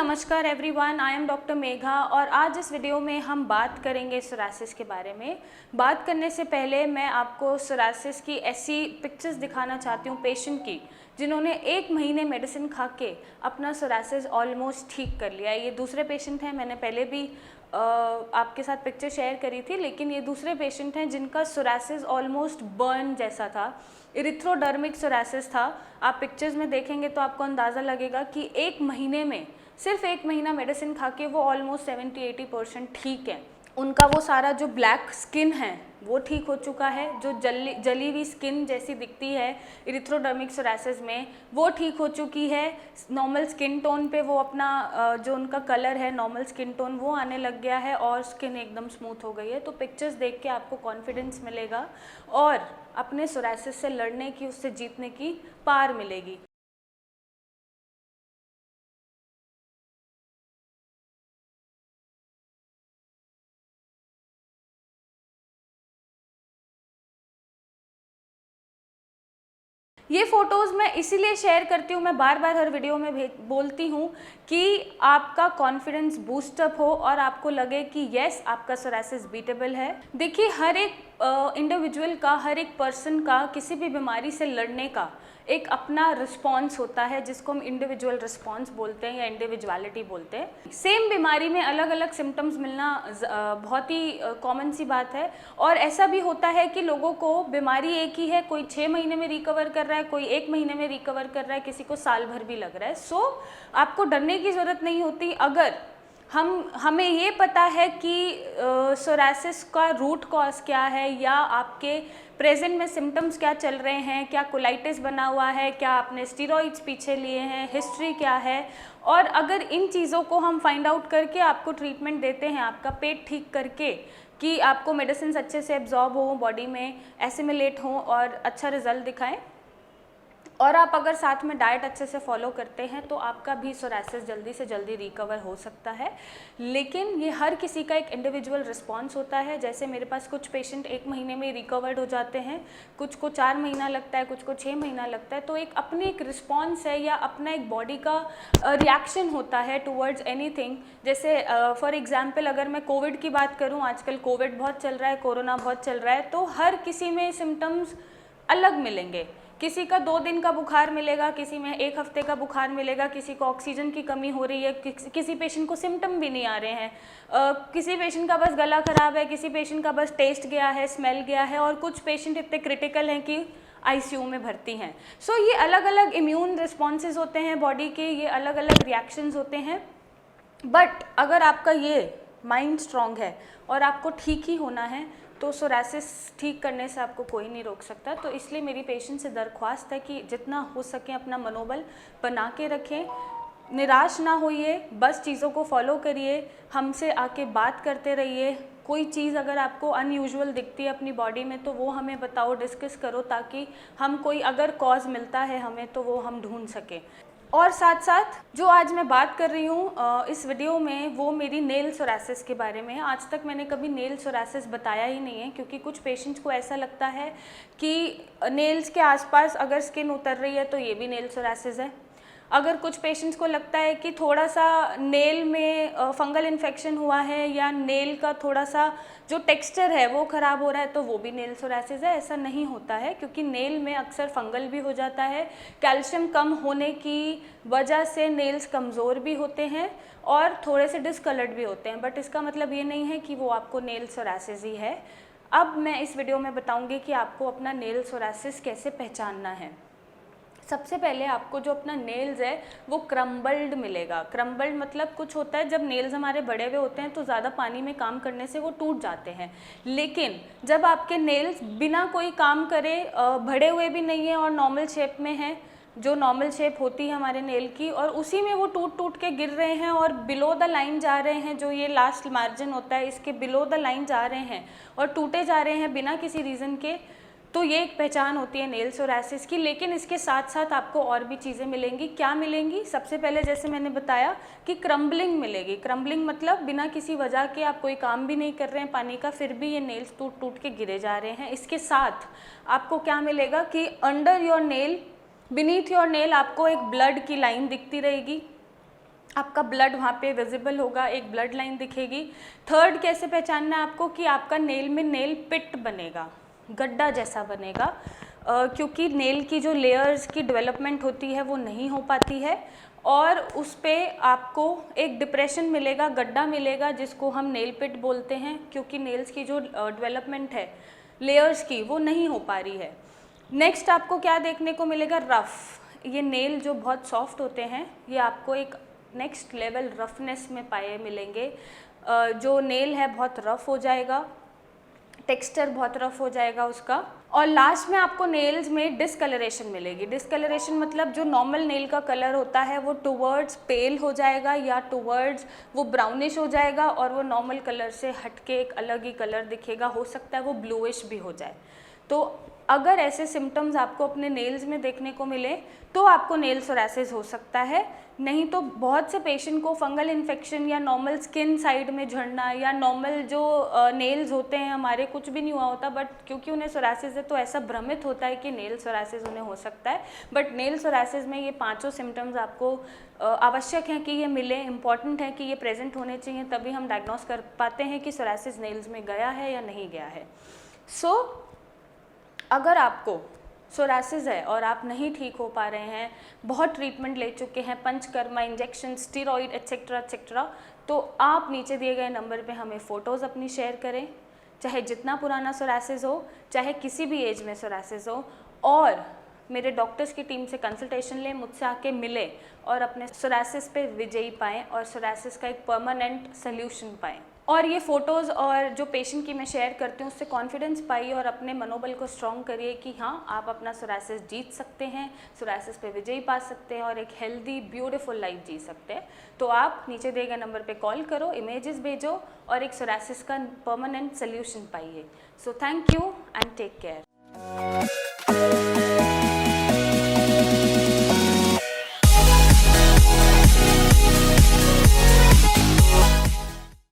नमस्कार everyone, I am doctor Megha और आज इस वीडियो में हम बात करेंगे सोरासिस के बारे में। बात करने से पहले मैं आपको सोरासिस की ऐसी पिक्चर्स दिखाना चाहती हूँ पेशेंट की जिन्होंने 1 महीने मेडिसिन खा के अपना सोरासिस ऑलमोस्ट ठीक कर लिया है। ये दूसरे पेशेंट हैं, मैंने पहले भी आपके साथ पिक्चर शेयर करी थी, लेकिन ये दूसरे पेशेंट हैं जिनका सोरासिस ऑलमोस्ट बर्न जैसा था, इरिथ्रोडर्मिक सोरासिस था। आप पिक्चर्स में देखेंगे तो आपको अंदाज़ा लगेगा कि 1 महीने में, सिर्फ 1 महीना मेडिसिन खा के वो ऑलमोस्ट 70-80% ठीक है। उनका वो सारा जो ब्लैक स्किन है वो ठीक हो चुका है, जो जली हुई स्किन जैसी दिखती है इरिथ्रोडर्मिक सोरासिस में वो ठीक हो चुकी है। नॉर्मल स्किन टोन पे वो अपना जो उनका कलर है नॉर्मल स्किन टोन वो आने लग गया है और स्किन एकदम स्मूथ हो गई है। तो पिक्चर्स देख के आपको कॉन्फिडेंस मिलेगा और अपने सोरासिस से लड़ने की, उससे जीतने की पार मिलेगी। ये फ़ोटोज़ मैं इसीलिए शेयर करती हूँ, मैं बार बार हर वीडियो में बोलती हूँ कि आपका कॉन्फिडेंस बूस्टअप हो और आपको लगे कि यस, आपका सोरासिस बीटेबल है। देखिए, हर एक इंडिविजुअल का, हर एक पर्सन का किसी भी बीमारी से लड़ने का एक अपना रिस्पॉन्स होता है, जिसको हम इंडिविजुअल रिस्पॉन्स बोलते हैं या इंडिविजुअलिटी बोलते हैं। सेम बीमारी में अलग अलग सिम्टम्स मिलना बहुत ही कॉमन सी बात है और ऐसा भी होता है कि लोगों को बीमारी एक ही है, कोई 6 महीने में रिकवर कर रहा है, कोई 1 महीने में रिकवर कर रहा है, किसी को साल भर भी लग रहा है। सो आपको डरने की ज़रूरत नहीं होती अगर हमें ये पता है कि सोरासिस का रूट कॉज क्या है या आपके प्रेजेंट में सिम्टम्स क्या चल रहे हैं, क्या कोलाइटिस बना हुआ है, क्या आपने स्टीरॉइड्स पीछे लिए हैं, हिस्ट्री क्या है। और अगर इन चीज़ों को हम फाइंड आउट करके आपको ट्रीटमेंट देते हैं, आपका पेट ठीक करके कि आपको मेडिसिन अच्छे से एब्जॉर्ब हो, बॉडी में एसिमिलेट हो और अच्छा रिजल्ट दिखाएं, और आप अगर साथ में डाइट अच्छे से फॉलो करते हैं तो आपका भी सोरासिस जल्दी से जल्दी रिकवर हो सकता है। लेकिन ये हर किसी का एक इंडिविजुअल रिस्पॉन्स होता है। जैसे मेरे पास कुछ पेशेंट 1 महीने में रिकवर्ड हो जाते हैं, कुछ को 4 महीना लगता है, कुछ को 6 महीना लगता है। तो एक अपनी एक रिस्पॉन्स है या अपना एक बॉडी का रिएक्शन होता है टूवर्ड्स एनीथिंग। जैसे फॉर एग्जाम्पल अगर मैं कोविड की बात करूँ, आजकल कोविड बहुत चल रहा है, कोरोना बहुत चल रहा है, तो हर किसी में सिम्टम्स अलग मिलेंगे। किसी का 2 दिन का बुखार मिलेगा, किसी में 1 हफ्ते का बुखार मिलेगा, किसी को ऑक्सीजन की कमी हो रही है, किसी पेशेंट को सिम्टम भी नहीं आ रहे हैं, किसी पेशेंट का बस गला ख़राब है, किसी पेशेंट का बस टेस्ट गया है, स्मेल गया है, और कुछ पेशेंट इतने क्रिटिकल हैं कि आईसीयू में भर्ती हैं। सो ये अलग अलग इम्यून रिस्पॉन्सेज होते हैं बॉडी के, ये अलग अलग रिएक्शंस होते हैं। बट अगर आपका ये माइंड स्ट्रॉन्ग है और आपको ठीक ही होना है तो सोरासिस ठीक करने से आपको कोई नहीं रोक सकता। तो इसलिए मेरी पेशेंट से दरख्वास्त है कि जितना हो सके अपना मनोबल बना के रखें, निराश ना होइए, बस चीज़ों को फॉलो करिए, हमसे आके बात करते रहिए। कोई चीज़ अगर आपको अनयूजुअल दिखती है अपनी बॉडी में तो वो हमें बताओ, डिस्कस करो, ताकि हम कोई अगर कॉज मिलता है हमें तो वो हम ढूंढ सकें। और साथ साथ जो आज मैं बात कर रही हूँ इस वीडियो में, वो मेरी नेल सोरासिस के बारे में है। आज तक मैंने कभी नेल सोरासिस बताया ही नहीं है, क्योंकि कुछ पेशेंट्स को ऐसा लगता है कि नेल्स के आसपास अगर स्किन उतर रही है तो ये भी नेल सोरासिस है। अगर कुछ पेशेंट्स को लगता है कि थोड़ा सा नेल में फंगल इन्फेक्शन हुआ है या नेल का थोड़ा सा जो टेक्सचर है वो ख़राब हो रहा है तो वो भी नेल सोरासिस है। ऐसा नहीं होता है, क्योंकि नेल में अक्सर फंगल भी हो जाता है, कैल्शियम कम होने की वजह से नेल्स कमज़ोर भी होते हैं और थोड़े से डिसकलर्ड भी होते हैं। बट इसका मतलब ये नहीं है कि वो आपको नेल सोरासिस ही है। अब मैं इस वीडियो में बताऊँगी कि आपको अपना नेल सोरासिस कैसे पहचानना है। सबसे पहले आपको जो अपना नेल्स है वो क्रम्बल्ड मिलेगा। क्रम्बल्ड मतलब कुछ होता है, जब नेल्स हमारे बड़े हुए होते हैं तो ज़्यादा पानी में काम करने से वो टूट जाते हैं। लेकिन जब आपके नेल्स बिना कोई काम करे बड़े हुए भी नहीं हैं और नॉर्मल शेप में हैं, जो नॉर्मल शेप होती है हमारे नेल की, और उसी में वो टूट टूट के गिर रहे हैं और बिलो द लाइन जा रहे हैं, जो ये लास्ट मार्जिन होता है इसके बिलो द लाइन जा रहे हैं और टूटे जा रहे हैं बिना किसी रीज़न के, तो ये एक पहचान होती है नेल सोरासिस की। लेकिन इसके साथ साथ आपको और भी चीज़ें मिलेंगी। क्या मिलेंगी? सबसे पहले जैसे मैंने बताया कि क्रम्बलिंग मिलेगी। क्रम्बलिंग मतलब बिना किसी वजह के आप कोई काम भी नहीं कर रहे हैं पानी का, फिर भी ये नेल्स टूट टूट के गिरे जा रहे हैं। इसके साथ आपको क्या मिलेगा कि under your nail, beneath your nail आपको एक ब्लड की लाइन दिखती रहेगी। आपका ब्लड वहाँ पे विजिबल होगा, एक ब्लड लाइन दिखेगी। थर्ड कैसे पहचानना है आपको कि आपका नेल में नेल पिट बनेगा, गड्ढा जैसा बनेगा, क्योंकि नेल की जो लेयर्स की डेवलपमेंट होती है वो नहीं हो पाती है और उस पर आपको एक डिप्रेशन मिलेगा, गड्ढा मिलेगा, जिसको हम नेल पिट बोलते हैं, क्योंकि नेल्स की जो डेवलपमेंट है लेयर्स की वो नहीं हो पा रही है। नेक्स्ट आपको क्या देखने को मिलेगा, रफ़। ये नेल जो बहुत सॉफ्ट होते हैं ये आपको एक नेक्स्ट लेवल रफनेस में पाए मिलेंगे। जो नेल है बहुत रफ़ हो जाएगा, टेक्सचर बहुत रफ़ हो जाएगा उसका। और लास्ट में आपको नेल्स में डिसकलरेशन मिलेगी। डिसकलरेशन मतलब जो नॉर्मल नेल का कलर होता है वो टुवर्ड्स पेल हो जाएगा या टुवर्ड्स वो ब्राउनिश हो जाएगा और वो नॉर्मल कलर से हटके एक अलग ही कलर दिखेगा, हो सकता है वो ब्लूइश भी हो जाए। तो अगर ऐसे सिम्टम्स आपको अपने नेल्स में देखने को मिले तो आपको नेल सोरासिस हो सकता है। नहीं तो बहुत से पेशेंट को फंगल इन्फेक्शन या नॉर्मल स्किन साइड में झड़ना या नॉर्मल जो नेल्स होते हैं हमारे कुछ भी नहीं हुआ होता, बट क्योंकि उन्हें सोरासिस है तो ऐसा भ्रमित होता है कि नेल सोरासिस उन्हें हो सकता है। बट नेल सोरासिस में ये पांचों सिम्टम्स आपको आवश्यक हैं कि ये मिले, इम्पॉर्टेंट है कि ये प्रेजेंट होने चाहिए, तभी हम डायग्नोस कर पाते हैं कि सोरासिस नेल्स में गया है या नहीं गया है। अगर आपको सोरासिस है और आप नहीं ठीक हो पा रहे हैं, बहुत ट्रीटमेंट ले चुके हैं, panchakarma, injection, steroid etcetera etcetera, तो आप नीचे दिए गए नंबर पे हमें फ़ोटोज़ अपनी शेयर करें, चाहे जितना पुराना सोरासिस हो, चाहे किसी भी एज में सोरासिस हो, और मेरे डॉक्टर्स की टीम से कंसल्टेशन लें, मुझसे आके मिले और अपने सोरासिस पे विजयी पाएँ और सोरासिस का एक परमानेंट सोल्यूशन पाएँ। और ये फ़ोटोज़ और जो पेशेंट की मैं शेयर करती हूँ उससे कॉन्फिडेंस पाइए और अपने मनोबल को स्ट्रॉन्ग करिए कि हाँ, आप अपना सोरासिस जीत सकते हैं, सोरासिस पे विजयी पा सकते हैं और एक हेल्दी ब्यूटीफुल लाइफ जी सकते हैं। तो आप नीचे दिए गए नंबर पे कॉल करो, इमेजेस भेजो और एक सोरासिस का परमानेंट सोल्यूशन पाइए। So thank you and take care.